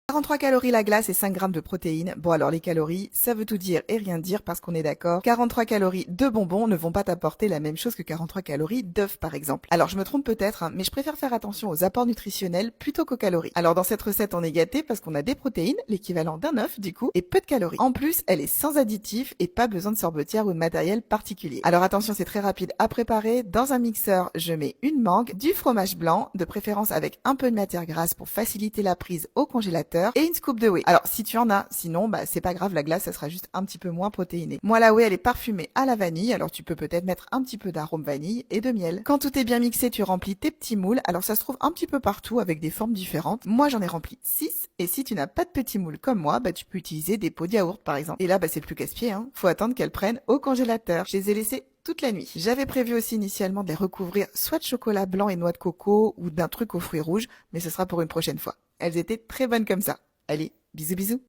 43 calories la glace et 5 grammes de protéines. Bon alors les calories, ça veut tout dire et rien dire parce qu'on est d'accord. 43 calories de bonbons ne vont pas t'apporter la même chose que 43 calories d'œufs par exemple. Alors je me trompe peut-être, hein, mais je préfère faire attention aux apports nutritionnels plutôt qu'aux calories. Alors dans cette recette on est gâté parce qu'on a des protéines, l'équivalent d'un œuf du coup, et peu de calories. En plus elle est sans additifs et pas besoin de sorbetière ou de matériel particulier. Alors attention c'est très rapide à préparer. Dans un mixeur je mets une mangue, du fromage blanc, de préférence avec un peu de matière grasse pour faciliter la prise au congélateur, et une scoop de whey. Alors si tu en as, sinon c'est pas grave, la glace ça sera juste un petit peu moins protéinée. Moi la whey elle est parfumée à la vanille, alors tu peux peut-être mettre un petit peu d'arôme vanille et de miel. Quand tout est bien mixé, tu remplis tes petits moules. Alors ça se trouve un petit peu partout avec des formes différentes. Moi j'en ai rempli 6 et si tu n'as pas de petits moules comme moi, tu peux utiliser des pots de yaourt par exemple. Et là c'est plus casse-pied, hein. Faut attendre qu'elles prennent au congélateur. Je les ai laissées toute la nuit. J'avais prévu aussi initialement de les recouvrir soit de chocolat blanc et noix de coco ou d'un truc aux fruits rouges, mais ce sera pour une prochaine fois. Elles étaient très bonnes comme ça. Allez, bisous bisous.